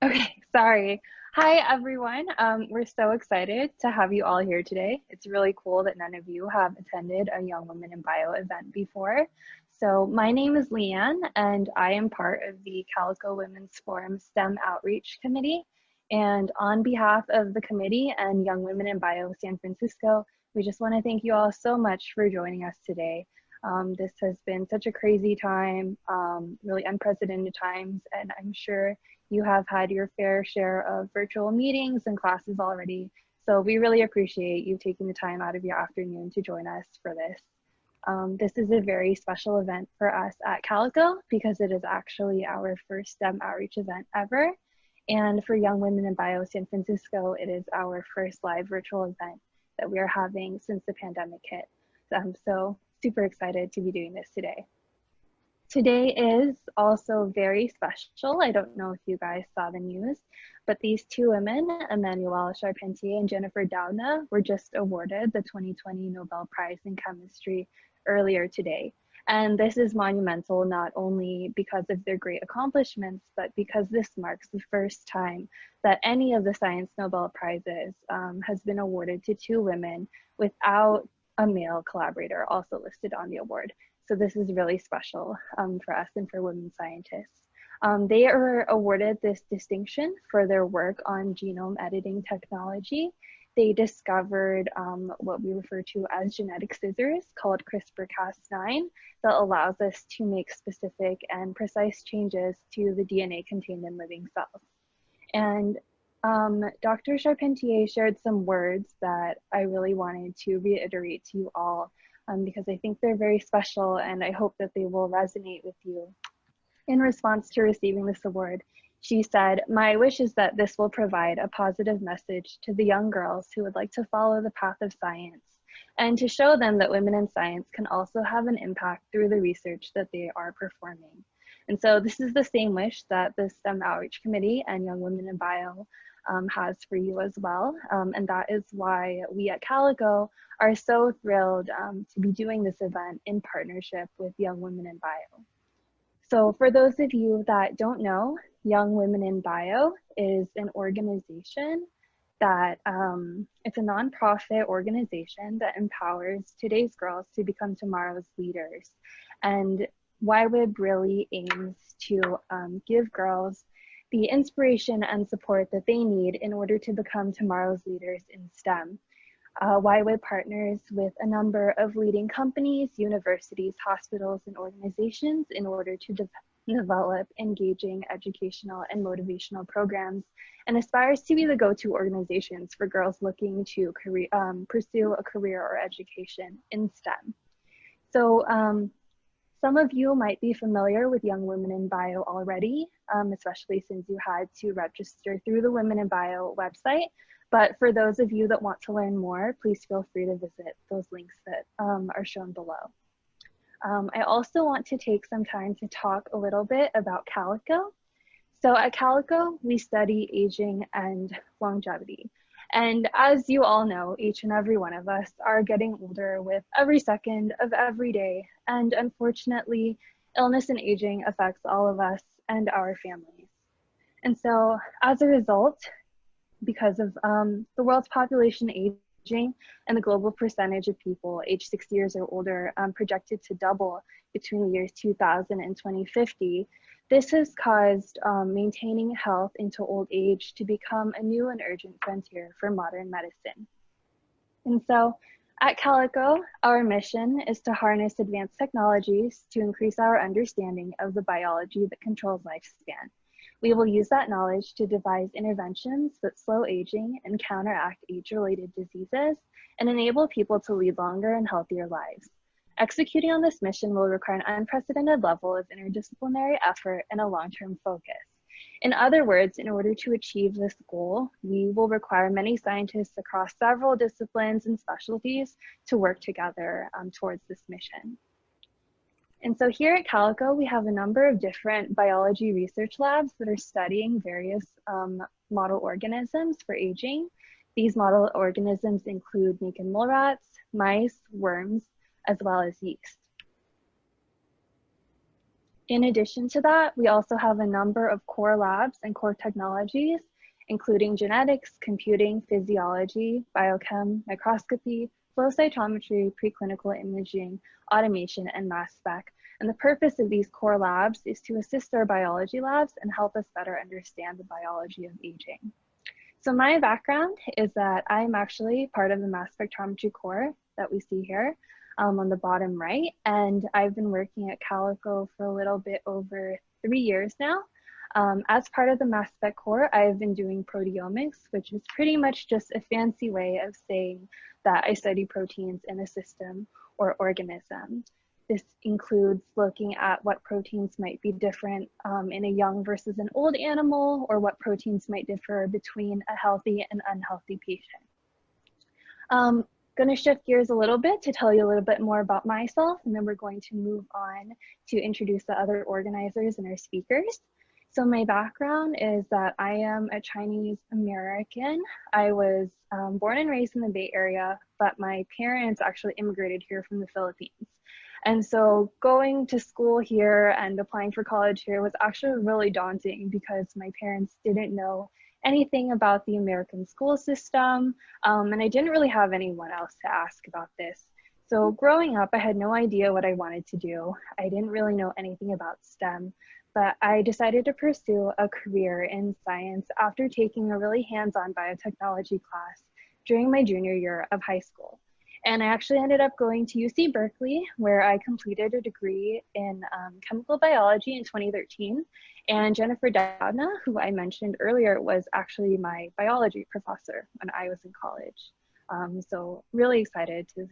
Okay, sorry. Hi, everyone. We're so excited to have you all here today. It's really cool that none of you have attended a Young Women in Bio event before. So my name is Leanne, and I am part of the Calico Women's Forum STEM Outreach Committee. And on behalf of the committee and Young Women in Bio San Francisco, we just want to thank you all so much for joining us today. This has been such a crazy time, really unprecedented times, and I'm sure you have had your fair share of virtual meetings and classes already. So we really appreciate you taking the time out of your afternoon to join us for this. This is a very special event for us at Calico because it is actually our first STEM outreach event ever. And for Young Women in Bio San Francisco, it is our first live virtual event that we are having since the pandemic hit. So super excited to be doing this today. Today is also very special. I don't know if you guys saw the news, but these two women, Emmanuelle Charpentier and Jennifer Doudna, were just awarded the 2020 Nobel Prize in Chemistry earlier today. And this is monumental not only because of their great accomplishments, but because this marks the first time that any of the Science Nobel Prizes has been awarded to two women without a male collaborator also listed on the award. So this is really special for us and for women scientists. They are awarded this distinction for their work on genome editing technology. They discovered what we refer to as genetic scissors called CRISPR-Cas9 that allows us to make specific and precise changes to the DNA contained in living cells. And Dr. Charpentier shared some words that I really wanted to reiterate to you all because I think they're very special and I hope that they will resonate with you. In response to receiving this award, she said, "My wish is that this will provide a positive message to the young girls who would like to follow the path of science and to show them that women in science can also have an impact through the research that they are performing." And so this is the same wish that the STEM Outreach Committee and Young Women in Bio has for you as well. And that is why we at Calico are so thrilled to be doing this event in partnership with Young Women in Bio. So for those of you that don't know, Young Women in Bio is an organization that it's a nonprofit organization that empowers today's girls to become tomorrow's leaders. And YWIB really aims to give girls the inspiration and support that they need in order to become tomorrow's leaders in STEM. YWIB partners with a number of leading companies, universities, hospitals, and organizations in order to develop engaging educational and motivational programs and aspires to be the go-to organizations for girls looking to pursue a career or education in STEM. So some of you might be familiar with Young Women in Bio already, especially since you had to register through the Women in Bio website. But for those of you that want to learn more, please feel free to visit those links that are shown below. I also want to take some time to talk a little bit about Calico. So at Calico, we study aging and longevity. And as you all know, each and every one of us are getting older with every second of every day. And unfortunately, illness and aging affects all of us and our families. And so as a result, because of the world's population aging and the global percentage of people aged 60 years or older projected to double between the years 2000 and 2050, this has caused maintaining health into old age to become a new and urgent frontier for modern medicine. And so at Calico, our mission is to harness advanced technologies to increase our understanding of the biology that controls lifespan. We will use that knowledge to devise interventions that slow aging and counteract age-related diseases and enable people to lead longer and healthier lives. Executing on this mission will require an unprecedented level of interdisciplinary effort and a long-term focus. In other words, in order to achieve this goal, we will require many scientists across several disciplines and specialties to work together towards this mission. And so here at Calico, we have a number of different biology research labs that are studying various model organisms for aging. These model organisms include mink and mole rats, mice, worms, as well as yeast. In addition to that, we also have a number of core labs and core technologies, including genetics, computing, physiology, biochem, microscopy, flow cytometry, preclinical imaging, automation, and mass spec. And the purpose of these core labs is to assist our biology labs and help us better understand the biology of aging. So my background is that I'm actually part of the mass spectrometry core that we see here on the bottom right. And I've been working at Calico for a little bit over 3 years now. As part of the mass spec core, I've been doing proteomics, which is pretty much just a fancy way of saying that I study proteins in a system or organism. This includes looking at what proteins might be different in a young versus an old animal, or what proteins might differ between a healthy and unhealthy patient. Going to shift gears a little bit to tell you a little bit more about myself, and then we're going to move on to introduce the other organizers and our speakers. So my background is that I am a Chinese American. I was born and raised in the Bay Area, but my parents actually immigrated here from the Philippines. And so going to school here and applying for college here was actually really daunting because my parents didn't know anything about the American school system, and I didn't really have anyone else to ask about this. So growing up, I had no idea what I wanted to do. I didn't really know anything about STEM, but I decided to pursue a career in science after taking a really hands-on biotechnology class during my junior year of high school. And I actually ended up going to UC Berkeley, where I completed a degree in chemical biology in 2013. And Jennifer Doudna, who I mentioned earlier, was actually my biology professor when I was in college. So really excited to,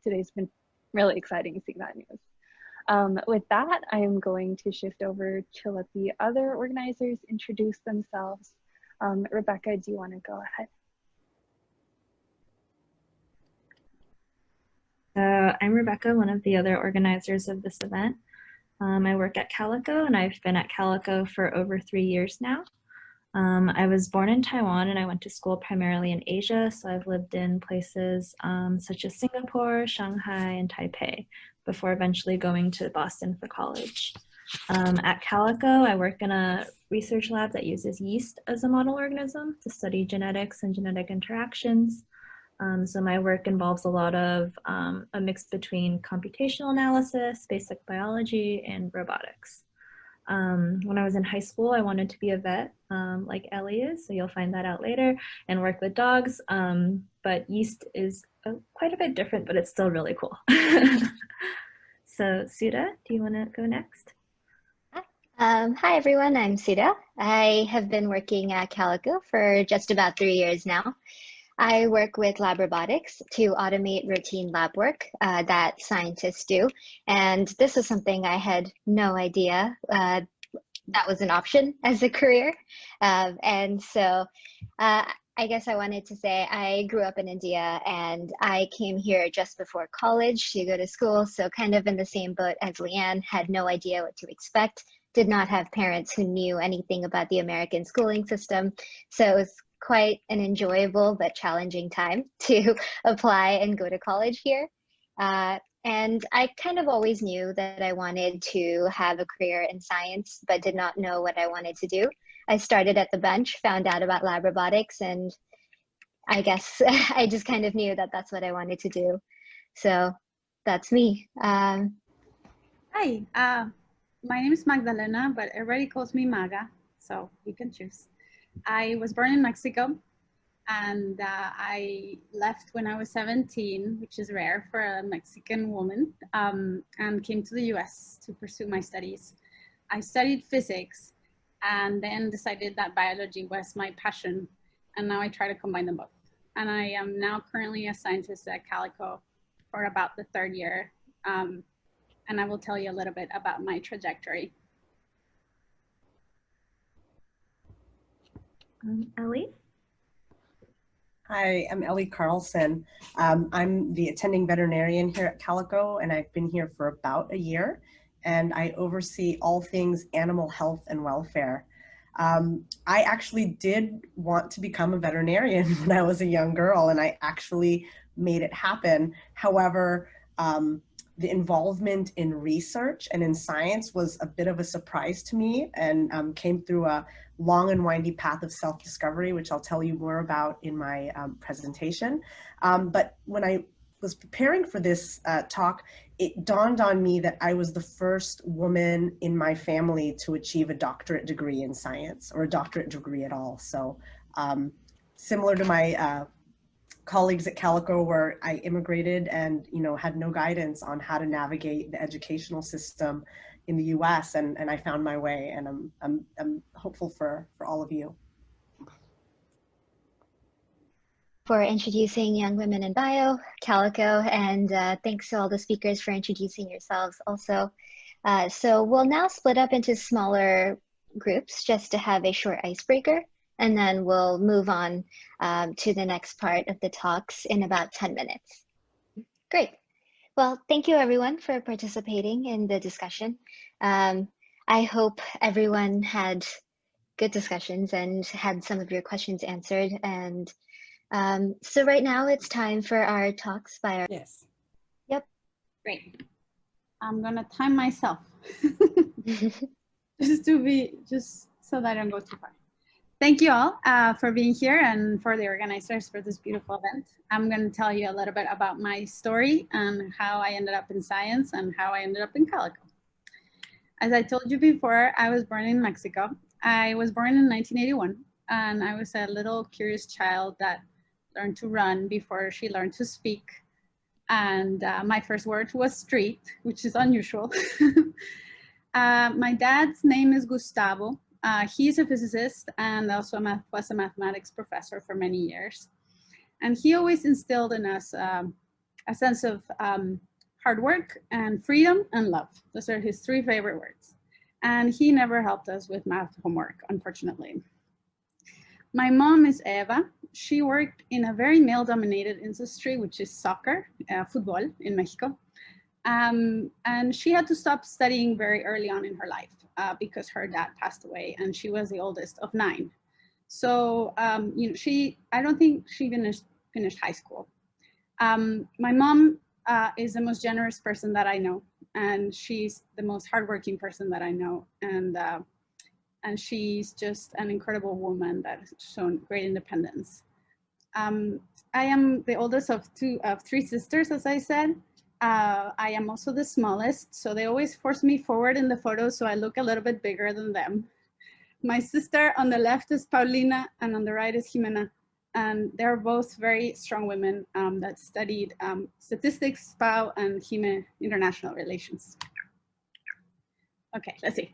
today's been really exciting seeing that news. With that, I am going to shift over to let the other organizers introduce themselves. Rebecca, do you want to go ahead? I'm Rebecca, one of the other organizers of this event. I work at Calico, and I've been at Calico for over 3 years now. I was born in Taiwan, and I went to school primarily in Asia, so I've lived in places such as Singapore, Shanghai, and Taipei before eventually going to Boston for college. At Calico, I work in a research lab that uses yeast as a model organism to study genetics and genetic interactions. So my work involves a lot of a mix between computational analysis, basic biology, and robotics. When I was in high school, I wanted to be a vet like Ellie is, so you'll find that out later, and work with dogs. But yeast is quite a bit different, but it's still really cool. So Sudha, do you want to go next? Hi everyone, I'm Sudha. I have been working at Calico for just about 3 years now. I work with lab robotics to automate routine lab work that scientists do. And this is something I had no idea that was an option as a career. And so I guess I wanted to say I grew up in India and I came here just before college to go to school. So kind of in the same boat as Leanne, had no idea what to expect, did not have parents who knew anything about the American schooling system. So it was quite an enjoyable but challenging time to apply and go to college here. And I kind of always knew that I wanted to have a career in science, but did not know what I wanted to do. I started at the bench, found out about lab robotics, and I guess I just kind of knew that that's what I wanted to do. So that's me. Hi, my name is Magdalena, but everybody calls me Maga, so you can choose. I was born in Mexico, and I left when I was 17, which is rare for a Mexican woman, and came to the US to pursue my studies. I studied physics and then decided that biology was my passion, and now I try to combine them both. And I am now currently a scientist at Calico for about the 3rd year, and I will tell you a little bit about my trajectory. Ellie? Hi, I'm Ellie Carlson. I'm the attending veterinarian here at Calico, and I've been here for about a year, and I oversee all things animal health and welfare. I actually did want to become a veterinarian when I was a young girl, and I actually made it happen. However, the involvement in research and in science was a bit of a surprise to me, and came through a long and windy path of self-discovery, which I'll tell you more about in my presentation. But when I was preparing for this talk, it dawned on me that I was the first woman in my family to achieve a doctorate degree in science, or a doctorate degree at all. So similar to my colleagues at Calico, where I immigrated and had no guidance on how to navigate the educational system in the US, and I found my way, and I'm hopeful for all of you. For introducing Young Women in Bio, Calico, and thanks to all the speakers for introducing yourselves also. So we'll now split up into smaller groups just to have a short icebreaker, and then we'll move on to the next part of the talks in about 10 minutes. Great. Well, thank you everyone for participating in the discussion. I hope everyone had good discussions and had some of your questions answered. And so right now it's time for our talks by our— Yes. Yep. Great. I'm gonna time myself just so that I don't go too far. Thank you all for being here, and for the organizers for this beautiful event. I'm going to tell you a little bit about my story and how I ended up in science and how I ended up in Calico. As I told you before, I was born in Mexico. I was born in 1981, and I was a little curious child that learned to run before she learned to speak. And my first word was street, which is unusual. My dad's name is Gustavo. He's a physicist and also was a mathematics professor for many years. And he always instilled in us a sense of hard work and freedom and love. Those are his three favorite words. And he never helped us with math homework, unfortunately. My mom is Eva. She worked in a very male-dominated industry, which is soccer, football in Mexico. And she had to stop studying very early on in her life because her dad passed away, and she was the oldest of 9. So, I don't think she finished high school. My mom is the most generous person that I know, and she's the most hardworking person that I know, and she's just an incredible woman that has shown great independence. I am the oldest of 3 sisters, as I said. I am also the smallest, so they always force me forward in the photos so I look a little bit bigger than them. My sister on the left is Paulina, and on the right is Jimena. And they're both very strong women that studied statistics, PAU, and international relations. Okay, let's see.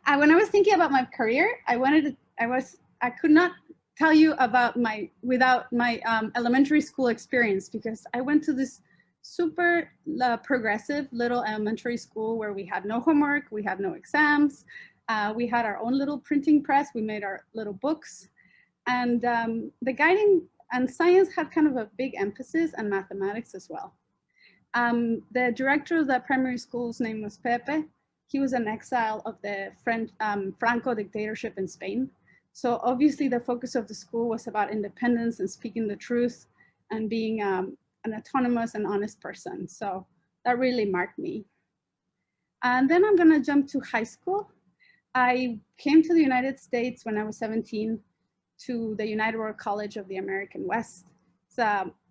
When I was thinking about my career, I could not tell you about without my elementary school experience, because I went to this super progressive little elementary school where we had no homework, we had no exams, we had our own little printing press, we made our little books, and the guiding and science had kind of a big emphasis on mathematics as well. The director of that primary school's name was Pepe. He was an exile of the Franco dictatorship in Spain. So obviously the focus of the school was about independence and speaking the truth and being an autonomous and honest person. So that really marked me. And then I'm gonna jump to high school. I came to the United States when I was 17 to the United World College of the American West. It's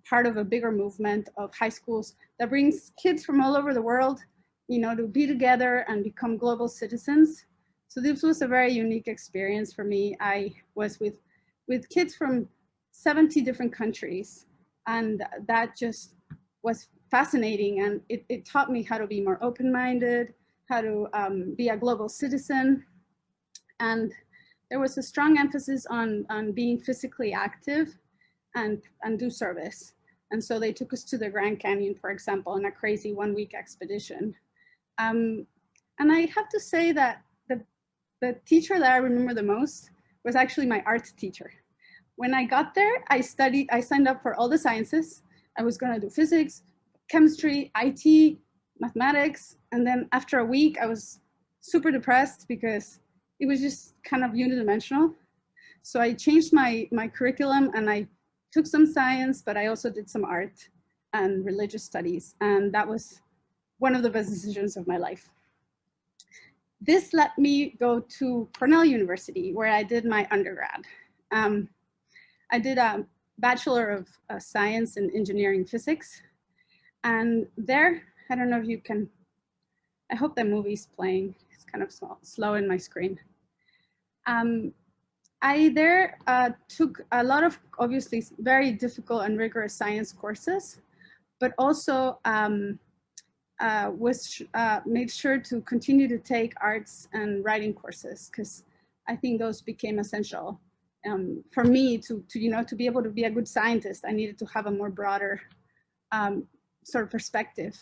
part of a bigger movement of high schools that brings kids from all over the world, to be together and become global citizens. So this was a very unique experience for me. I was with kids from 70 different countries, and that just was fascinating. And it taught me how to be more open-minded, how to be a global citizen. And there was a strong emphasis on being physically active and do service. And so they took us to the Grand Canyon, for example, on a crazy 1-week expedition. And I have to say that the teacher that I remember the most was actually my art teacher. When I got there, I signed up for all the sciences. I was gonna do physics, chemistry, IT, mathematics. And then after a week, I was super depressed because it was just kind of unidimensional. So I changed my curriculum, and I took some science, but I also did some art and religious studies. And that was one of the best decisions of my life. This let me go to Cornell University, where I did my undergrad. I did a Bachelor of Science in Engineering Physics. And there, I don't know if you can, I hope that movie's playing. It's kind of slow in my screen. I there took a lot of obviously very difficult and rigorous science courses, but also made sure to continue to take arts and writing courses, because I think those became essential for me to be able to be a good scientist. I needed to have a more broader sort of perspective.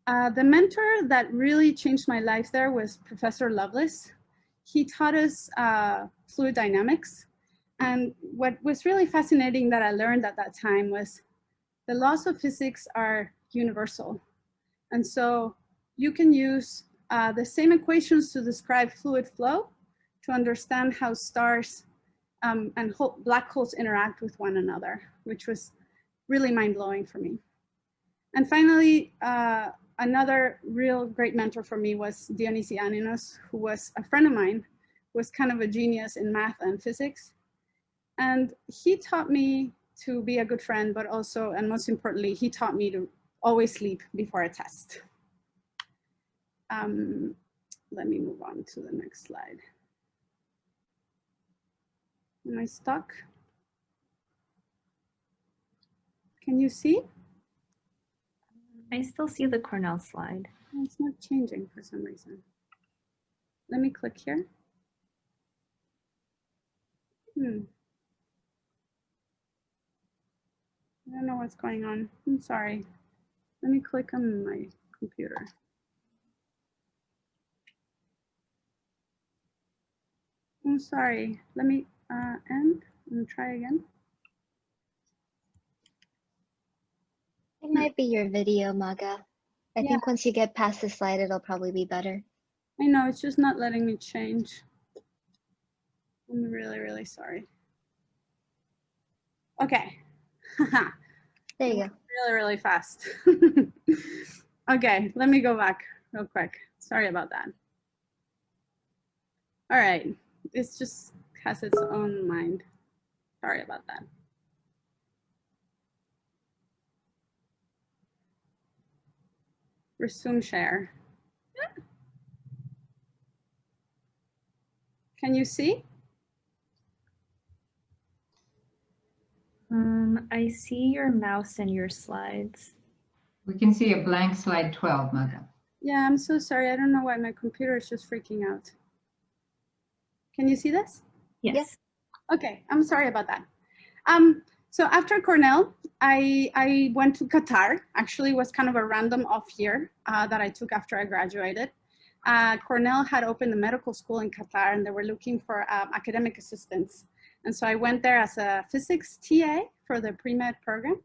The mentor that really changed my life there was Professor Lovelace. He taught us fluid dynamics. And what was really fascinating that I learned at that time was the laws of physics are universal. And so you can use the same equations to describe fluid flow to understand how stars and black holes interact with one another, which was really mind-blowing for me. And finally, another real great mentor for me was Dionysianinos, who was a friend of mine, who was kind of a genius in math and physics. And he taught me to be a good friend, but also, and most importantly, he taught me to always sleep before a test. Let me move on to the next slide. Am I stuck? Can you see? I still see the Cornell slide. It's not changing for some reason. Let me click here. I don't know what's going on. I'm sorry. Let me click on my computer. I'm sorry. Let me end and try again. It might be your video, Maga. I think once you get past the slide, it'll probably be better. I know, it's just not letting me change. I'm really, really sorry. Okay. There you go. Really, really fast. Okay, let me go back real quick. Sorry about that. All right, it just has its own mind. Sorry about that. Resume share. Can you see? I see your mouse and your slides. We can see a blank slide 12, Maga. Yeah, I'm so sorry. I don't know why my computer is just freaking out. Can you see this? Yes. Okay, I'm sorry about that. So after Cornell, I went to Qatar. Actually, it was kind of a random off year that I took after I graduated. Cornell had opened a medical school in Qatar, and they were looking for academic assistants. And so I went there as a physics TA for the pre-med program.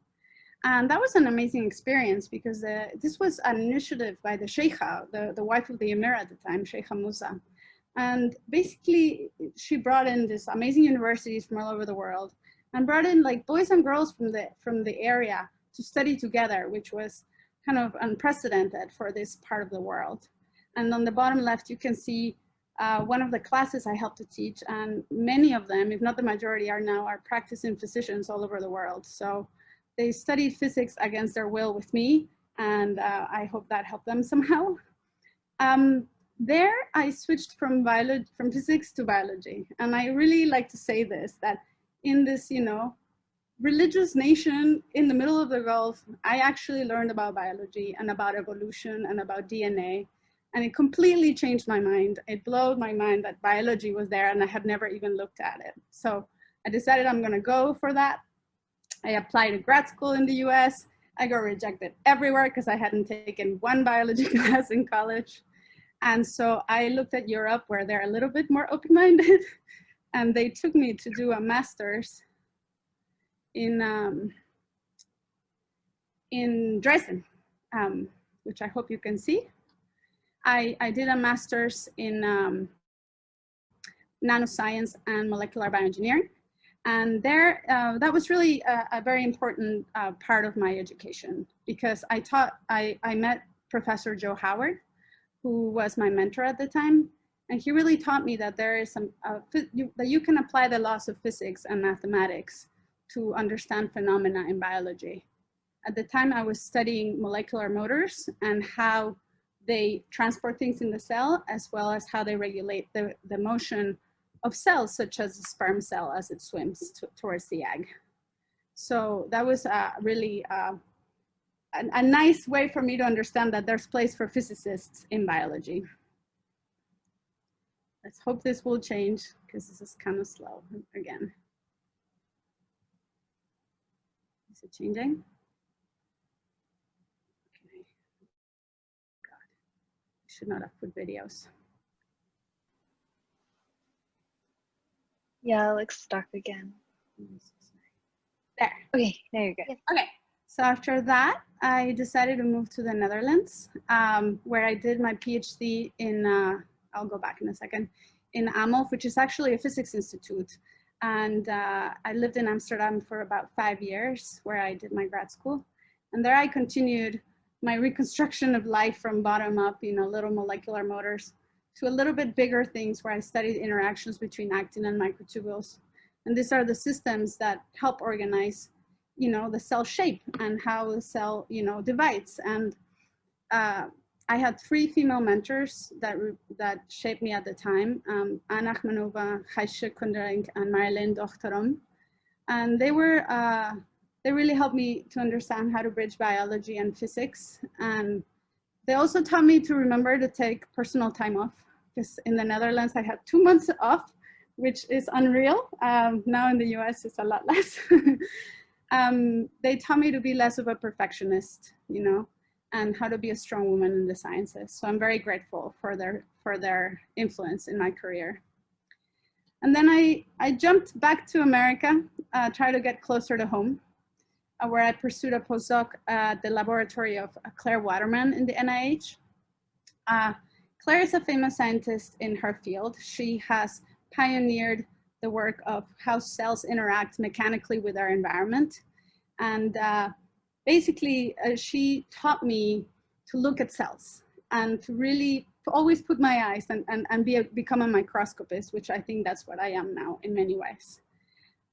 And that was an amazing experience because this was an initiative by the Sheikha, the wife of the Emir at the time, Sheikha Musa. And basically, she brought in these amazing universities from all over the world and brought in like boys and girls from the area to study together, which was kind of unprecedented for this part of the world. And on the bottom left, you can see one of the classes I helped to teach, and many of them, if not the majority, are now practicing physicians all over the world. So they studied physics against their will with me, and I hope that helped them somehow. There, I switched from physics to biology, and I really like to say this, that in this, religious nation in the middle of the Gulf, I actually learned about biology and about evolution and about DNA. And it completely changed my mind. It blew my mind that biology was there and I had never even looked at it. So I decided I'm gonna go for that. I applied to grad school in the US. I got rejected everywhere because I hadn't taken one biology class in college. And so I looked at Europe where they're a little bit more open-minded, and they took me to do a master's in Dresden, which I hope you can see. I did a master's in nanoscience and molecular bioengineering. And there, that was really a very important part of my education, because I met Professor Joe Howard, who was my mentor at the time. And he really taught me that there is that you can apply the laws of physics and mathematics to understand phenomena in biology. At the time, I was studying molecular motors and how they transport things in the cell, as well as how they regulate the motion of cells, such as the sperm cell as it swims towards the egg. So that was really a nice way for me to understand that there's place for physicists in biology. Let's hope this will change, because this is kind of slow again. Is it changing? Okay. God, I should not have put videos. Yeah, it looks stuck again. There. Okay, there you go. Okay, so after that, I decided to move to the Netherlands, where I did my PhD in, I'll go back in a second, in AMOLF, which is actually a physics institute. And I lived in Amsterdam for about 5 years, where I did my grad school. And there I continued my reconstruction of life from bottom up, little molecular motors, to a little bit bigger things where I studied interactions between actin and microtubules. And these are the systems that help organize, the cell shape and how the cell, divides. And I had 3 female mentors that shaped me at the time, Anna Achmanova, Heische Kunderink, and Marjolein Dochterom. And they really helped me to understand how to bridge biology and physics. And they also taught me to remember to take personal time off, because in the Netherlands, I had 2 months off, which is unreal. Now in the US, it's a lot less. They taught me to be less of a perfectionist, and how to be a strong woman in the sciences. So I'm very grateful for their influence in my career. And then I jumped back to America, tried to get closer to home, where I pursued a postdoc at the laboratory of Claire Waterman in the NIH. Claire is a famous scientist in her field. She has pioneered the work of how cells interact mechanically with our environment. And basically, she taught me to look at cells and to always put my eyes and become a microscopist, which I think that's what I am now in many ways.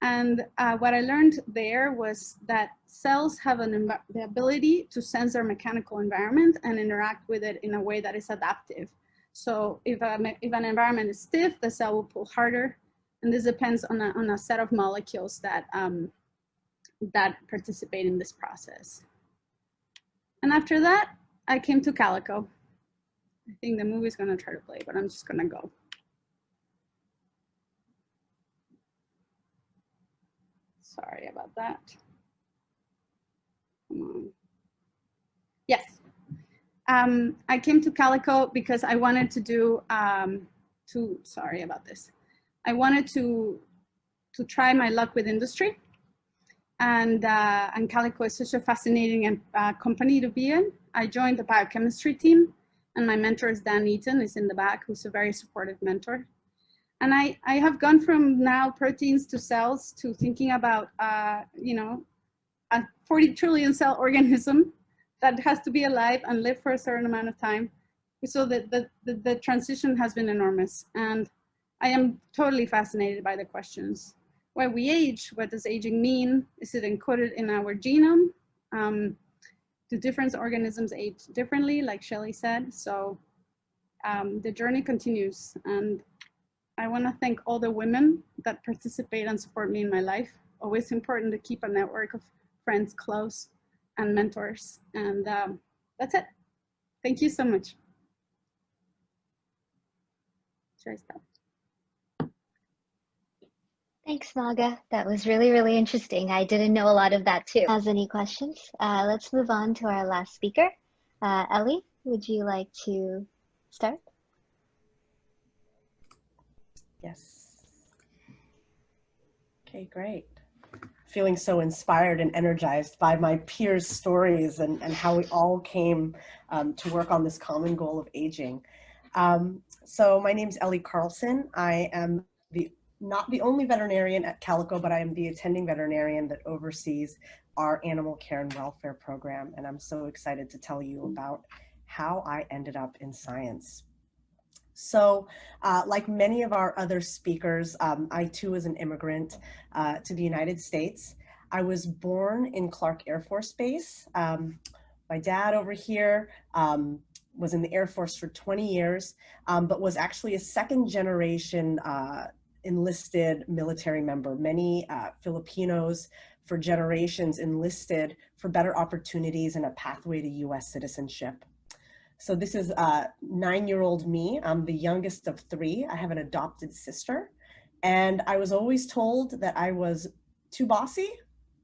And what I learned there was that cells have the ability to sense their mechanical environment and interact with it in a way that is adaptive. So if an environment is stiff, the cell will pull harder. And this depends on a set of molecules that participate in this process. And after that, I came to Calico. I think the movie's gonna try to play, but I'm just gonna go. Sorry about that. Come on. Yes. I came to Calico because I wanted to do, sorry about this. I wanted to try my luck with industry. And Calico is such a fascinating company to be in. I joined the biochemistry team, and my mentor is Dan Eaton, who's in the back, who's a very supportive mentor. And I have gone from now proteins to cells to thinking about, a 40 trillion cell organism that has to be alive and live for a certain amount of time. So the transition has been enormous. And I am totally fascinated by the questions. Why we age, what does aging mean? Is it encoded in our genome? Do different organisms age differently, like Shelley said? So the journey continues. And I want to thank all the women that participate and support me in my life. Always important to keep a network of friends close and mentors. And that's it. Thank you so much. Should I stop? Thanks, Naga. That was really, really interesting. I didn't know a lot of that too. Has any questions? Let's move on to our last speaker. Ellie, would you like to start? Yes. Okay, great. Feeling so inspired and energized by my peers' stories and how we all came to work on this common goal of aging. So my name's Ellie Carlson. I am not the only veterinarian at Calico, but I am the attending veterinarian that oversees our animal care and welfare program. And I'm so excited to tell you about how I ended up in science. So like many of our other speakers, I too was an immigrant to the United States. I was born in Clark Air Force Base. My dad over here was in the Air Force for 20 years, but was actually a second generation enlisted military member. Many Filipinos for generations enlisted for better opportunities and a pathway to US citizenship. So this is 9-year-old me. I'm the youngest of 3. I have an adopted sister. And I was always told that I was too bossy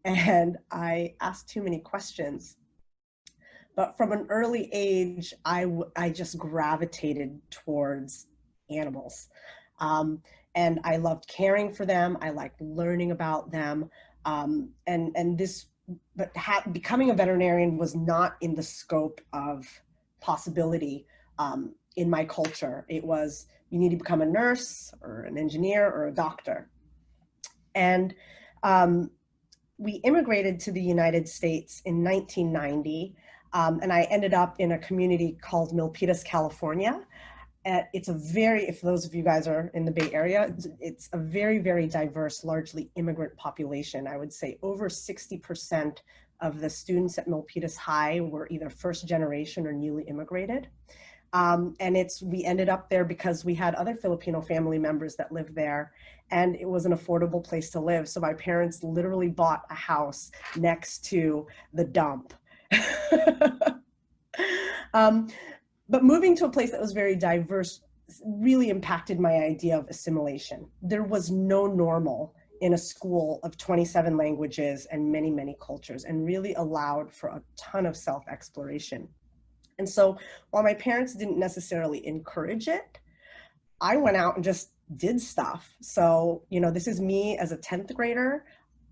and I asked too many questions. But from an early age, I just gravitated towards animals. And I loved caring for them. I liked learning about them. Becoming a veterinarian was not in the scope of possibility in my culture. It was, you need to become a nurse or an engineer or a doctor. And we immigrated to the United States in 1990, and I ended up in a community called Milpitas, California. It's a very, if those of you guys are in the Bay Area, it's a very, very diverse, largely immigrant population. I would say over 60% of the students at Milpitas High were either first generation or newly immigrated. And we ended up there because we had other Filipino family members that lived there, and it was an affordable place to live. So my parents literally bought a house next to the dump. But moving to a place that was very diverse really impacted my idea of assimilation. There was no normal in a school of 27 languages and many, many cultures, and really allowed for a ton of self-exploration. And so while my parents didn't necessarily encourage it, I went out and just did stuff. So, you know, this is me as a 10th grader.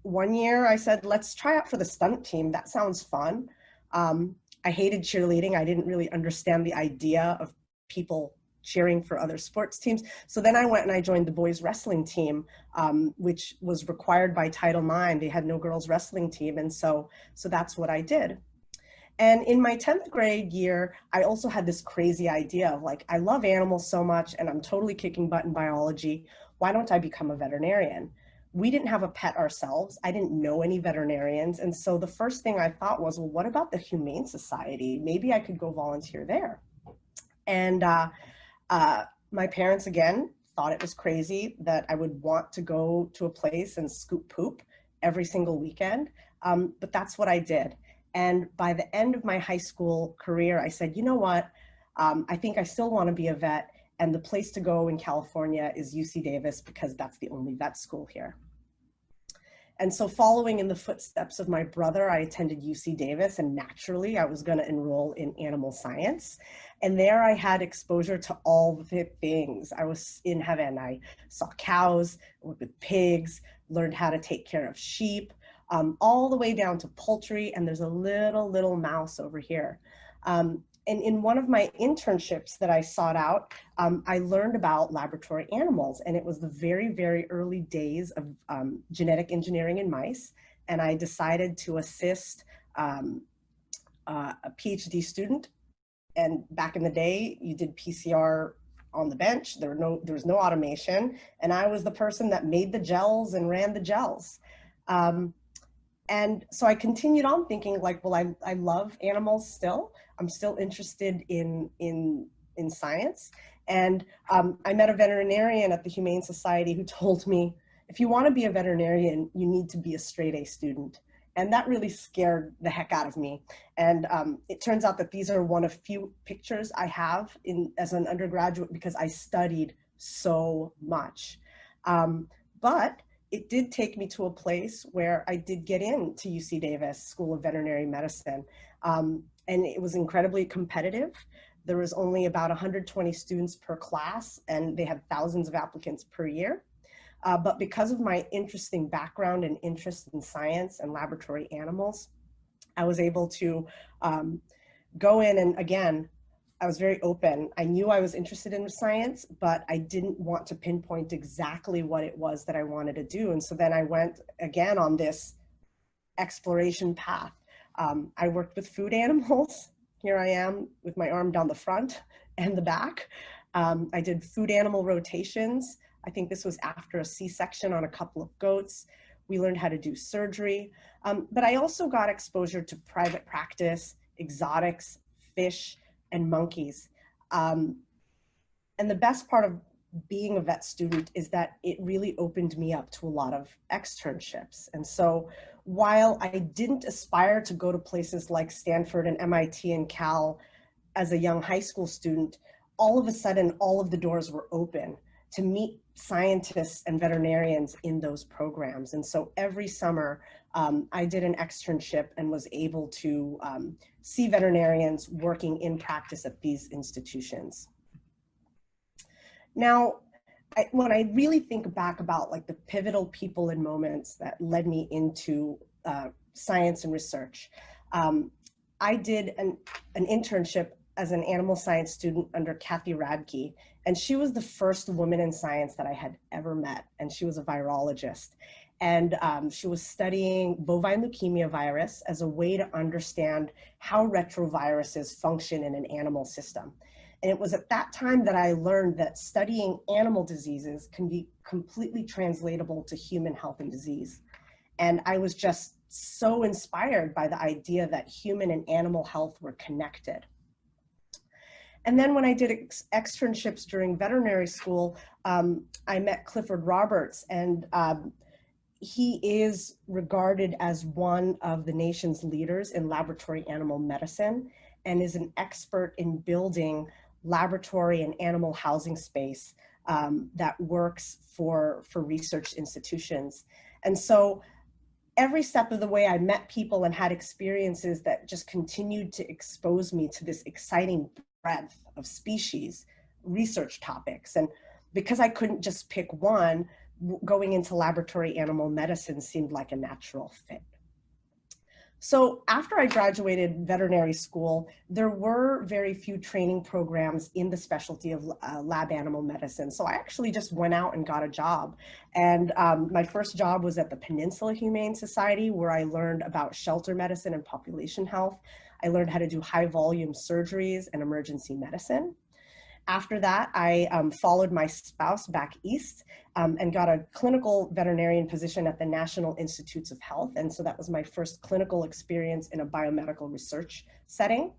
One year I said, let's try out for the stunt team. That sounds fun. I hated cheerleading. I didn't really understand the idea of people cheering for other sports teams. So then I went and I joined the boys wrestling team, which was required by Title IX. They had no girls wrestling team. And so that's what I did. And in my 10th grade year, I also had this crazy idea of like, I love animals so much and I'm totally kicking butt in biology. Why don't I become a veterinarian? We didn't have a pet ourselves. I didn't know any veterinarians. And so the first thing I thought was, well, what about the Humane Society? Maybe I could go volunteer there. And my parents, again, thought it was crazy that I would want to go to a place and scoop poop every single weekend. But that's what I did. And by the end of my high school career, I said, you know what? I think I still want to be a vet. And the place to go in California is UC Davis because that's the only vet school here. And so following in the footsteps of my brother, I attended UC Davis, and naturally I was going to enroll in animal science. And there I had exposure to all the things. I was in heaven. I saw cows, worked with pigs, learned how to take care of sheep, all the way down to poultry. And there's a little mouse over here. And in one of my internships that I sought out, I learned about laboratory animals, and it was the very, very early days of genetic engineering in mice. And I decided to assist a PhD student. And back in the day, you did PCR on the bench. There was no automation. And I was the person that made the gels and ran the gels. And so I continued on thinking like, well, I love animals still. I'm still interested in science. And I met a veterinarian at the Humane Society who told me, if you want to be a veterinarian, you need to be a straight A student. And that really scared the heck out of me. And it turns out that these are one of few pictures I have as an undergraduate because I studied so much. But it did take me to a place where I did get into UC Davis School of Veterinary Medicine. And it was incredibly competitive. There was only about 120 students per class, and they had thousands of applicants per year. But because of my interesting background and interest in science and laboratory animals, I was able to go in, and again, I was very open. I knew I was interested in science, but I didn't want to pinpoint exactly what it was that I wanted to do. And so then I went again on this exploration path. I worked with food animals, here I am with my arm down the front and the back. I did food animal rotations. I think this was after a C-section on a couple of goats. We learned how to do surgery, but I also got exposure to private practice, exotics, fish, and monkeys. And the best part of being a vet student is that it really opened me up to a lot of externships. And so while I didn't aspire to go to places like Stanford and MIT and Cal as a young high school student, all of a sudden, all of the doors were open to meet scientists and veterinarians in those programs. And so every summer, I did an externship and was able to see veterinarians working in practice at these institutions. Now, when I really think back about like the pivotal people and moments that led me into science and research, I did an internship as an animal science student under Kathy Radke, and she was the first woman in science that I had ever met, and she was a virologist. And she was studying bovine leukemia virus as a way to understand how retroviruses function in an animal system. And it was at that time that I learned that studying animal diseases can be completely translatable to human health and disease. And I was just so inspired by the idea that human and animal health were connected. And then when I did externships during veterinary school, I met Clifford Roberts, and he is regarded as one of the nation's leaders in laboratory animal medicine and is an expert in building laboratory and animal housing space that works for research institutions. And so every step of the way, I met people and had experiences that just continued to expose me to this exciting breadth of species, research topics. And because I couldn't just pick one, going into laboratory animal medicine seemed like a natural fit. So after I graduated veterinary school, there were very few training programs in the specialty of lab animal medicine. So I actually just went out and got a job. And my first job was at the Peninsula Humane Society, where I learned about shelter medicine and population health. I learned how to do high volume surgeries and emergency medicine. After that, I followed my spouse back east and got a clinical veterinarian position at the National Institutes of Health. And so that was my first clinical experience in a biomedical research setting.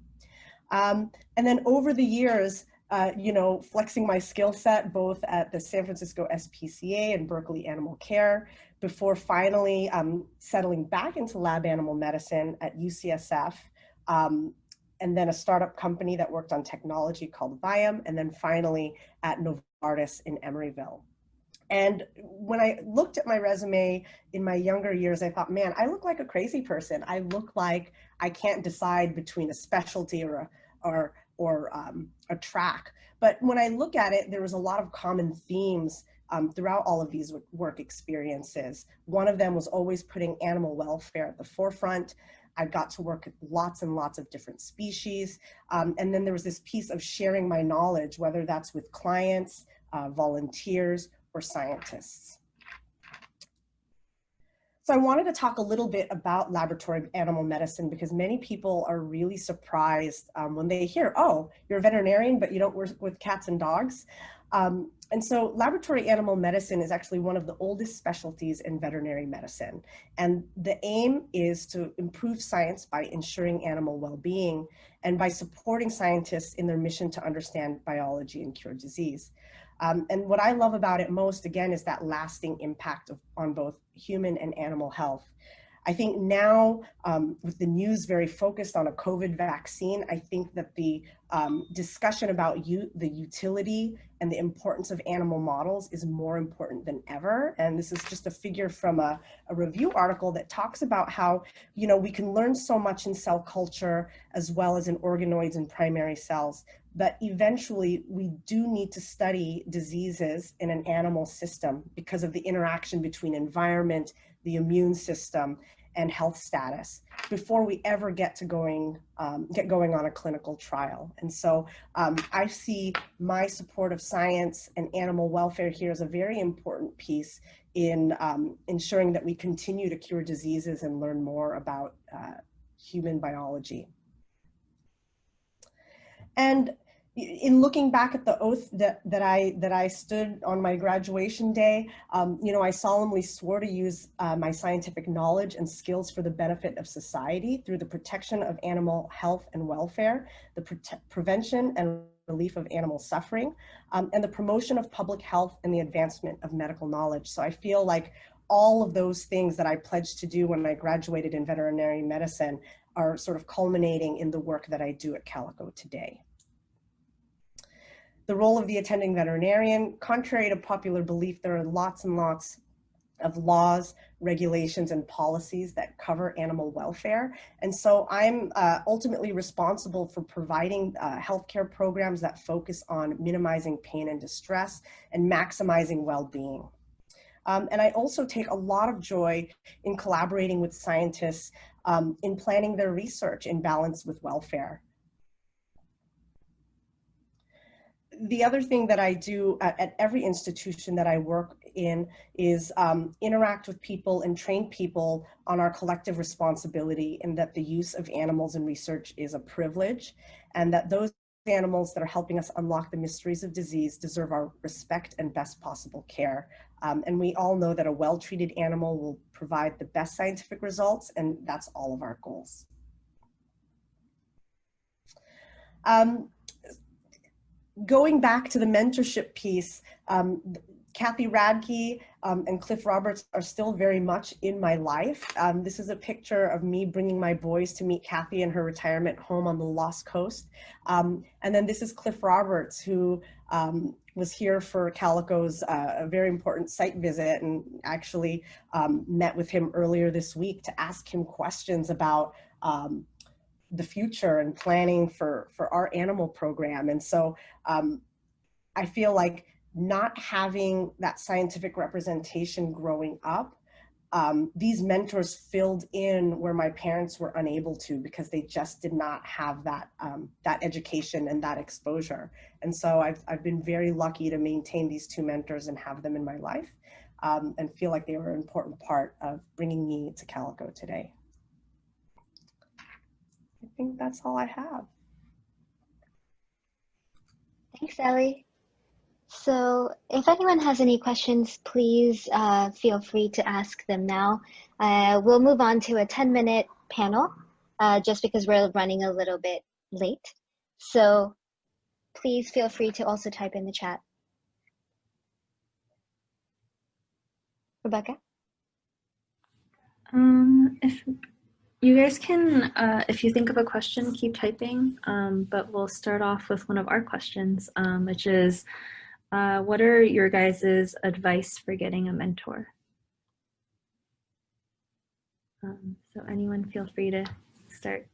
And then over the years, you know, flexing my skill set both at the San Francisco SPCA and Berkeley Animal Care, before finally settling back into lab animal medicine at UCSF. And then a startup company that worked on technology called Vium, and then finally at Novartis in Emeryville. And when I looked at my resume in my younger years, I thought, man, I look like a crazy person. I look like I can't decide between a specialty or a track. But when I look at it, there was a lot of common themes throughout all of these work experiences. One of them was always putting animal welfare at the forefront. I got to work with lots and lots of different species. And then there was this piece of sharing my knowledge, whether that's with clients, volunteers, or scientists. So I wanted to talk a little bit about laboratory animal medicine, because many people are really surprised when they hear, oh, you're a veterinarian, but you don't work with cats and dogs. And so laboratory animal medicine is actually one of the oldest specialties in veterinary medicine. And the aim is to improve science by ensuring animal well-being and by supporting scientists in their mission to understand biology and cure disease. And what I love about it most, again, is that lasting impact on both human and animal health. I think now, with the news very focused on a COVID vaccine, I think that the discussion about the utility and the importance of animal models is more important than ever. And this is just a figure from a review article that talks about how, you know, we can learn so much in cell culture as well as in organoids and primary cells, but eventually we do need to study diseases in an animal system because of the interaction between environment, the immune system, and health status before we ever get going on a clinical trial. And so I see my support of science and animal welfare here as a very important piece in ensuring that we continue to cure diseases and learn more about human biology. And in looking back at the oath that I stood on my graduation day, you know, I solemnly swore to use my scientific knowledge and skills for the benefit of society through the protection of animal health and welfare, the prevention and relief of animal suffering, and the promotion of public health and the advancement of medical knowledge. So I feel like all of those things that I pledged to do when I graduated in veterinary medicine are sort of culminating in the work that I do at Calico today. The role of the attending veterinarian, contrary to popular belief, there are lots and lots of laws, regulations, and policies that cover animal welfare. And so I'm ultimately responsible for providing healthcare programs that focus on minimizing pain and distress and maximizing well-being. And I also take a lot of joy in collaborating with scientists in planning their research in balance with welfare. The other thing that I do at every institution that I work in is interact with people and train people on our collective responsibility, and that the use of animals in research is a privilege, and that those animals that are helping us unlock the mysteries of disease deserve our respect and best possible care. And we all know that a well-treated animal will provide the best scientific results, and that's all of our goals. Going back to the mentorship piece, Kathy Radke and Cliff Roberts are still very much in my life. This is a picture of me bringing my boys to meet Kathy in her retirement home on the Lost Coast. And then this is Cliff Roberts, who was here for Calico's a very important site visit, and actually met with him earlier this week to ask him questions about the future and planning for our animal program. And so I feel like not having that scientific representation growing up, these mentors filled in where my parents were unable to, because they just did not have that, that education and that exposure. And so I've been very lucky to maintain these two mentors and have them in my life, and feel like they were an important part of bringing me to Calico today. I think that's all I have. Thanks, Ellie. So if anyone has any questions, please feel free to ask them now. We'll move on to a 10-minute panel just because we're running a little bit late. So please feel free to also type in the chat. Rebecca? If you guys can, if you think of a question, keep typing, but we'll start off with one of our questions, which is, what are your guys' advice for getting a mentor? So anyone feel free to start.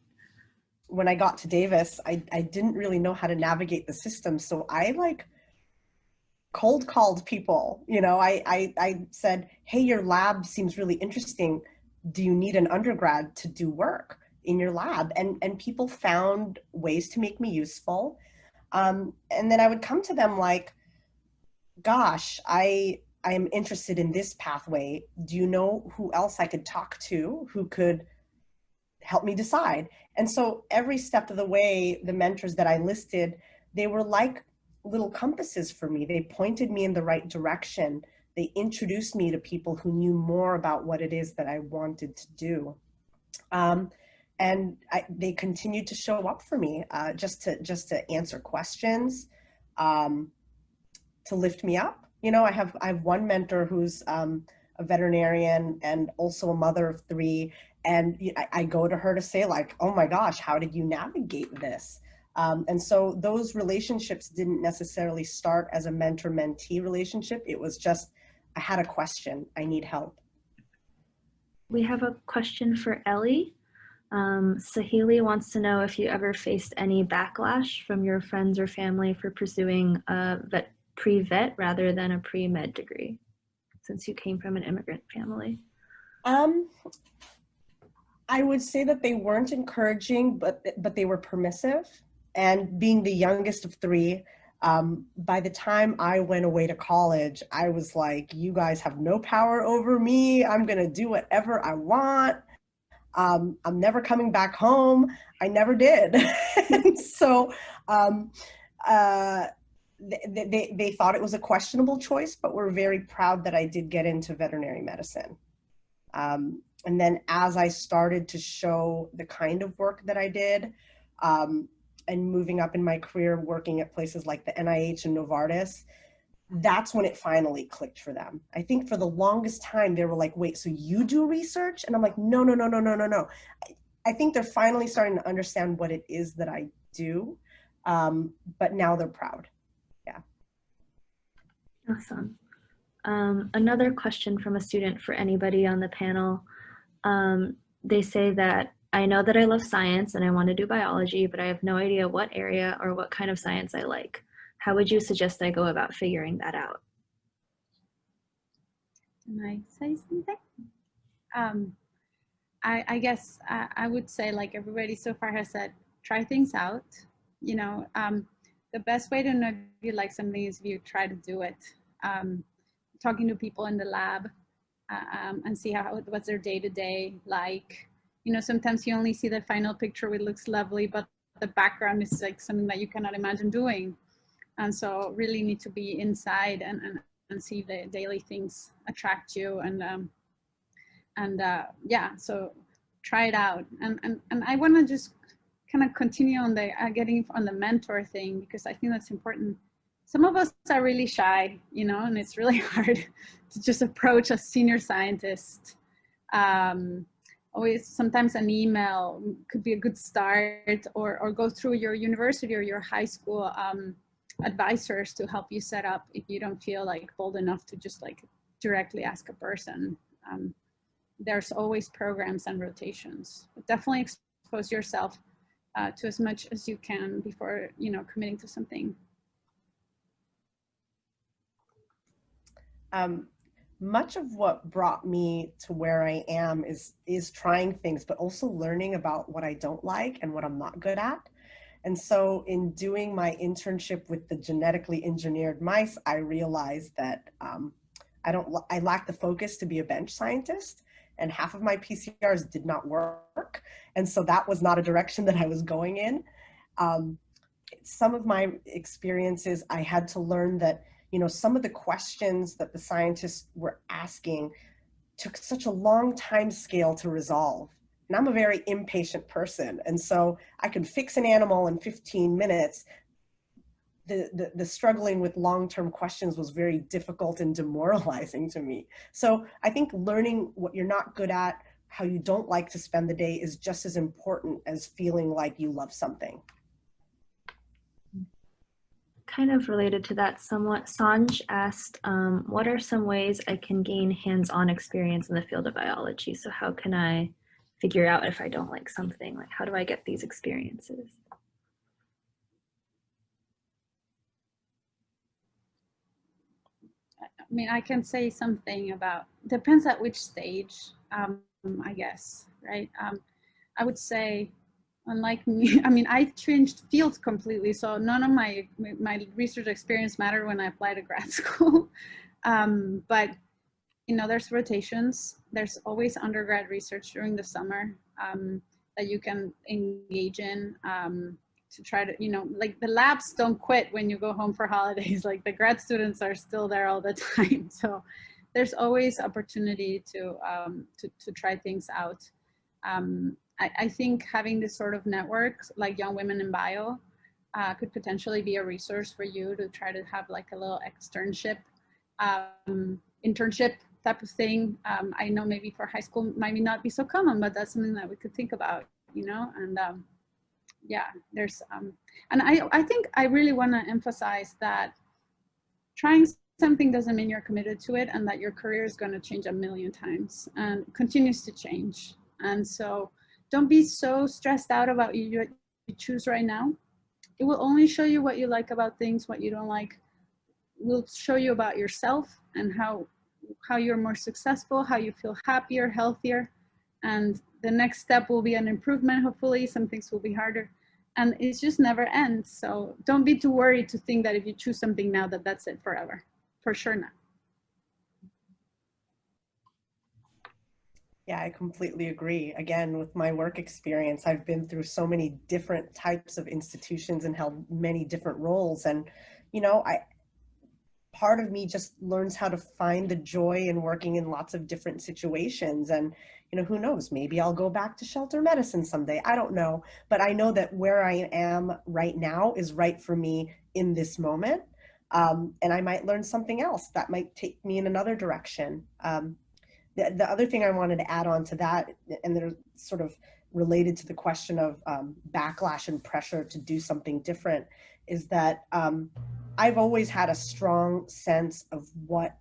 When I got to Davis, I didn't really know how to navigate the system. So I like cold called people, you know, I said, hey, your lab seems really interesting. Do you need an undergrad to do work in your lab? And people found ways to make me useful. And then I would come to them like, gosh, I am interested in this pathway. Do you know who else I could talk to who could help me decide? And so every step of the way, the mentors that I listed, they were like little compasses for me. They pointed me in the right direction. They introduced me to people who knew more about what it is that I wanted to do. And they continued to show up for me just to answer questions, to lift me up. You know, I have one mentor who's a veterinarian and also a mother of 3. And I go to her to say like, oh my gosh, how did you navigate this? And so those relationships didn't necessarily start as a mentor-mentee relationship. It was just, I had a question, I need help. We have a question for Ellie. Sahili wants to know if you ever faced any backlash from your friends or family for pursuing a pre-vet rather than a pre-med degree, since you came from an immigrant family. I would say that they weren't encouraging, but they were permissive. And being the youngest of 3, by the time I went away to college, I was like, you guys have no power over me. I'm gonna do whatever I want. I'm never coming back home. I never did. And so they thought it was a questionable choice, but we're very proud that I did get into veterinary medicine. And then as I started to show the kind of work that I did, and moving up in my career, working at places like the NIH and Novartis, that's when it finally clicked for them. I think for the longest time, they were like, wait, so you do research? And I'm like, no. I think they're finally starting to understand what it is that I do, but now they're proud. Yeah. Awesome. Another question from a student for anybody on the panel. They say that I know that I love science and I want to do biology, but I have no idea what area or what kind of science I like. How would you suggest I go about figuring that out? Can I say something? I guess I would say, like everybody so far has said, try things out. You know, the best way to know if you like something is if you try to do it. Talking to people in the lab and see what's their day-to-day like. You know, sometimes you only see the final picture, which looks lovely, but the background is like something that you cannot imagine doing. And so really need to be inside and see the daily things attract you. And yeah, so try it out. And I want to just kind of continue on the getting on the mentor thing, because I think that's important. Some of us are really shy, you know, and it's really hard to just approach a senior scientist. Always, sometimes an email could be a good start, or go through your university or your high school advisors to help you set up if you don't feel like bold enough to just like directly ask a person. There's always programs and rotations. But definitely expose yourself to as much as you can before, you know, committing to something. Much of what brought me to where I am is trying things, but also learning about what I don't like and what I'm not good at. And so in doing my internship with the genetically engineered mice, I realized that I lack the focus to be a bench scientist, and half of my PCRs did not work. And so that was not a direction that I was going in. Some of my experiences, I had to learn that, you know, some of the questions that the scientists were asking took such a long time scale to resolve. And I'm a very impatient person. And so I could fix an animal in 15 minutes. The struggling with long-term questions was very difficult and demoralizing to me. So I think learning what you're not good at, how you don't like to spend the day, is just as important as feeling like you love something. Kind of related to that somewhat, Sanj asked, what are some ways I can gain hands-on experience in the field of biology? So how can I figure out if I don't like something? Like, how do I get these experiences? I mean, I can say something about, depends at which stage, I guess, right? I would say, unlike me, I mean, I changed fields completely, so none of my research experience mattered when I applied to grad school. But, you know, there's rotations. There's always undergrad research during the summer that you can engage in to try to, you know, like the labs don't quit when you go home for holidays. Like the grad students are still there all the time. So there's always opportunity to try things out. I think having this sort of network, like Young Women in Bio, could potentially be a resource for you to try to have like a little externship, internship type of thing. I know maybe for high school might not be so common, but that's something that we could think about, you know. And yeah, there's, and I think I really want to emphasize that trying something doesn't mean you're committed to it, and that your career is going to change a million times and continues to change. And so don't be so stressed out about what you choose right now. It will only show you what you like about things, what you don't like. Will show you about yourself and how you're more successful, how you feel happier, healthier. And the next step will be an improvement, hopefully. Some things will be harder. And it just never ends. So don't be too worried to think that if you choose something now, that that's it forever. For sure not. Yeah, I completely agree. Again, with my work experience, I've been through so many different types of institutions and held many different roles. And, you know, part of me just learns how to find the joy in working in lots of different situations. And, you know, who knows, maybe I'll go back to shelter medicine someday. I don't know. But I know that where I am right now is right for me in this moment. And I might learn something else that might take me in another direction. The other thing I wanted to add on to that, and they're sort of related to the question of backlash and pressure to do something different, is that I've always had a strong sense of what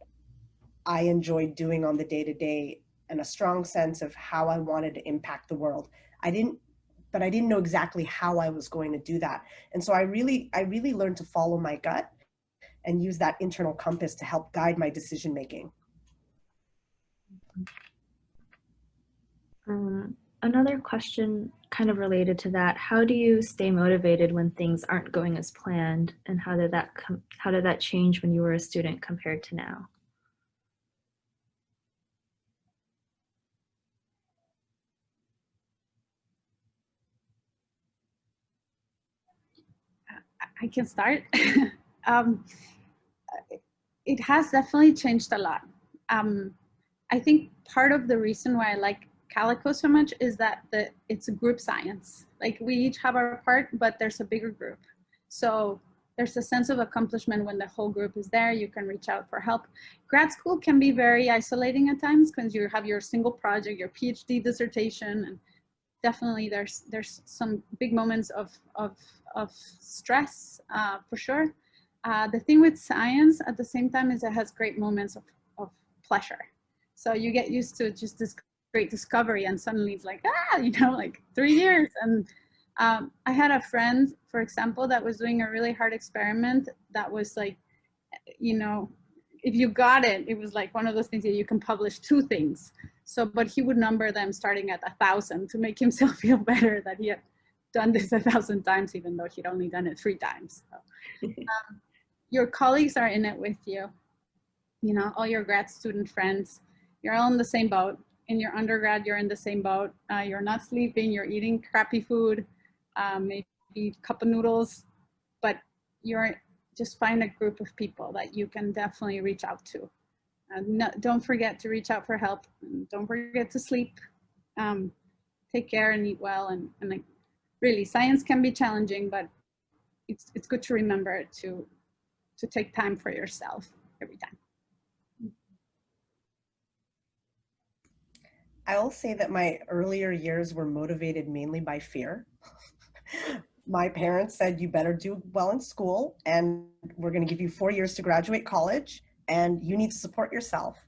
I enjoyed doing on the day-to-day and a strong sense of how I wanted to impact the world. But I didn't know exactly how I was going to do that. And so I really learned to follow my gut and use that internal compass to help guide my decision making. Another question kind of related to that, how do you stay motivated when things aren't going as planned, and how did that change when you were a student compared to now? I can start. It has definitely changed a lot. I think part of the reason why I like Calico so much is that it's a group science. Like, we each have our part, but there's a bigger group. So there's a sense of accomplishment when the whole group is there. You can reach out for help. Grad school can be very isolating at times because you have your single project, your PhD dissertation, and definitely there's some big moments of stress for sure. The thing with science at the same time is it has great moments of pleasure. So you get used to just this great discovery, and suddenly it's like, you know, like 3 years. And I had a friend, for example, that was doing a really hard experiment that was like, you know, if you got it, it was like one of those things that you can publish 2 things. So, but he would number them starting at 1,000 to make himself feel better that he had done this 1,000 times, even though he'd only done it 3 times. So, your colleagues are in it with you. You know, all your grad student friends, you're all in the same boat. In your undergrad, you're in the same boat. You're not sleeping, you're eating crappy food, maybe a cup of noodles, but you're just find a group of people that you can definitely reach out to. Don't forget to reach out for help. And don't forget to sleep. Take care and eat well. And like, really, science can be challenging, but it's good to remember to take time for yourself every time. I will say that my earlier years were motivated mainly by fear. My parents said, you better do well in school, and we're going to give you 4 years to graduate college, and you need to support yourself.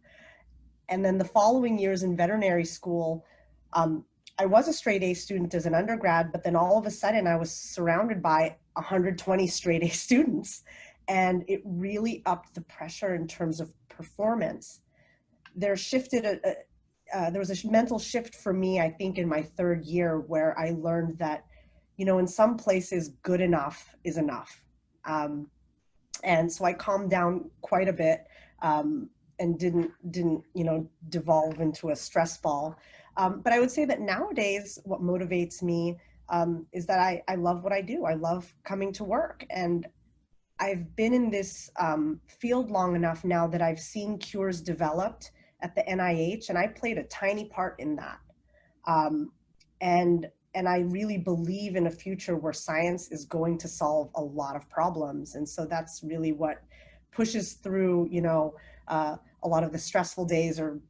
And then the following years in veterinary school, I was a straight A student as an undergrad, but then all of a sudden I was surrounded by 120 straight A students, and it really upped the pressure in terms of performance. There was a mental shift for me, I think, in my 3rd year, where I learned that, you know, in some places, good enough is enough. And so I calmed down quite a bit and didn't, you know, devolve into a stress ball. But I would say that nowadays, what motivates me is that I love what I do. I love coming to work. And I've been in this field long enough now that I've seen cures developed at the NIH, and I played a tiny part in that. And I really believe in a future where science is going to solve a lot of problems. And so that's really what pushes through, you know, a lot of the stressful days or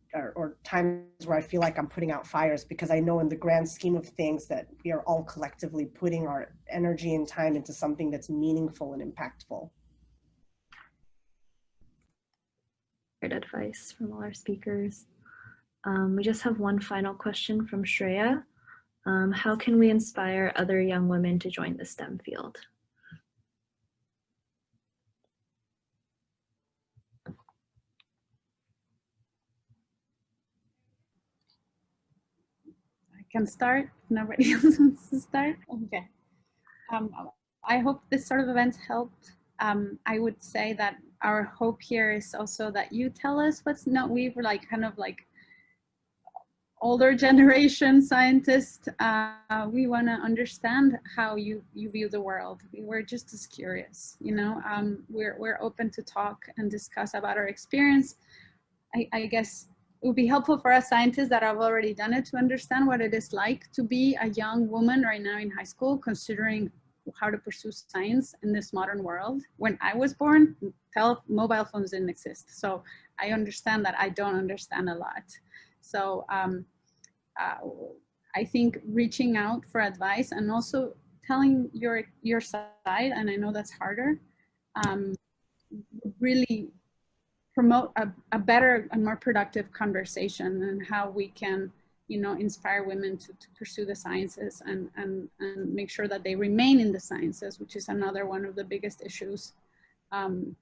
times where I feel like I'm putting out fires, because I know in the grand scheme of things that we are all collectively putting our energy and time into something that's meaningful and impactful. Great advice from all our speakers. We just have one final question from Shreya. How can we inspire other young women to join the STEM field? I can start. Nobody else wants to start. Okay. I hope this sort of events helped. I would say that our hope here is also that you tell us what's not. We were like kind of like older generation scientists, we want to understand how you view the world. We're just as curious, you know. We're open to talk and discuss about our experience. I guess it would be helpful for us scientists that have already done it to understand what it is like to be a young woman right now in high school, considering how to pursue science in this modern world. When I was born, mobile phones didn't exist. So I understand that I don't understand a lot. So I think reaching out for advice and also telling your side, and I know that's harder, really promote a better and more productive conversation and how we can, you know, inspire women to pursue the sciences and make sure that they remain in the sciences, which is another one of the biggest issues, and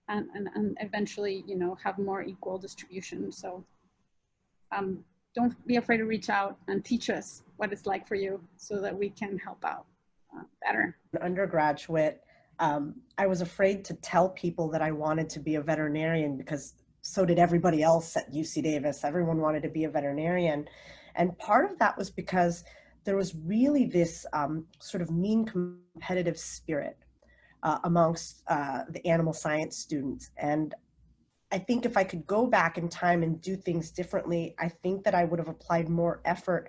eventually, you know, have more equal distribution. So don't be afraid to reach out and teach us what it's like for you so that we can help out better. Undergraduate, I was afraid to tell people that I wanted to be a veterinarian because so did everybody else at UC Davis. Everyone wanted to be a veterinarian. And part of that was because there was really this sort of mean competitive spirit amongst the animal science students. And I think if I could go back in time and do things differently, I think that I would have applied more effort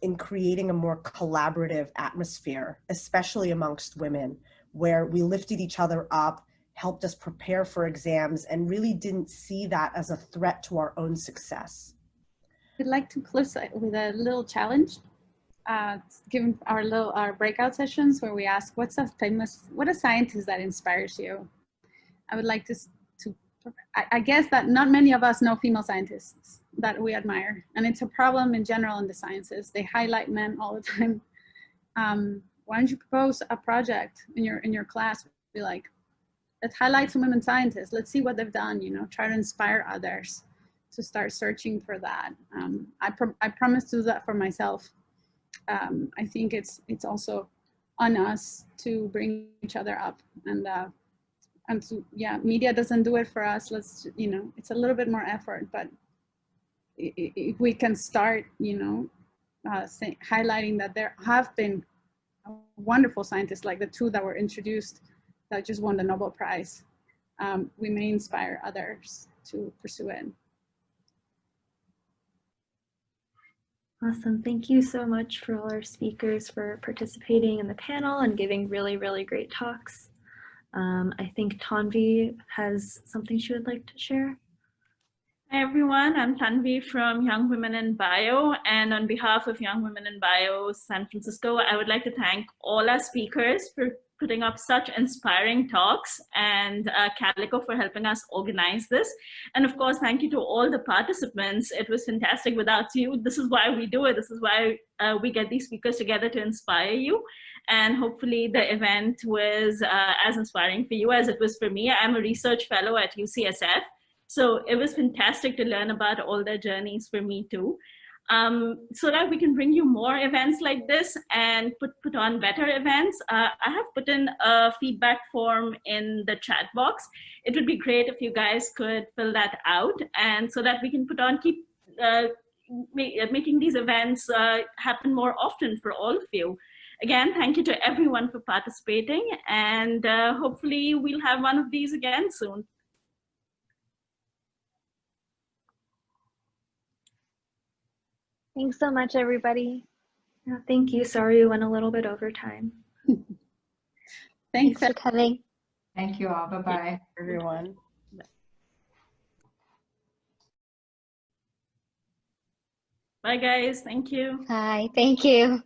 in creating a more collaborative atmosphere, especially amongst women, where we lifted each other up, helped us prepare for exams, and really didn't see that as a threat to our own success. We'd like to close with a little challenge, given our breakout sessions where we ask, what a scientist that inspires you? I would like to I guess that not many of us know female scientists that we admire, and it's a problem in general in the sciences. They highlight men all the time. Why don't you propose a project in your class? Be like, let's highlight some women scientists. Let's see what they've done. You know, try to inspire others to start searching for that. I promise to do that for myself. I think it's also on us to bring each other up, and to, yeah, media doesn't do it for us. Let's, you know, it's a little bit more effort, but if we can start, you know, highlighting that there have been wonderful scientists like the two that were introduced that just won the Nobel Prize, we may inspire others to pursue it. Awesome. Thank you so much for all our speakers for participating in the panel and giving really, really great talks. I think Tanvi has something she would like to share. Hi everyone, I'm Tanvi from Young Women in Bio, and on behalf of Young Women in Bio San Francisco, I would like to thank all our speakers for putting up such inspiring talks, and Calico for helping us organize this. And of course, thank you to all the participants. It was fantastic. Without you, this is why we do it. This is why we get these speakers together to inspire you. And hopefully the event was as inspiring for you as it was for me. I'm a research fellow at UCSF. So it was fantastic to learn about all their journeys for me too. So that we can bring you more events like this and put on better events. I have put in a feedback form in the chat box. It would be great if you guys could fill that out, and so that we can keep making these events happen more often for all of you. Again, thank you to everyone for participating, and hopefully we'll have one of these again soon. Thanks so much, everybody. Yeah, thank you. Sorry we went a little bit over time. Thanks for coming. Thank you all. Bye-bye. Everyone. Bye guys, thank you. Bye, thank you.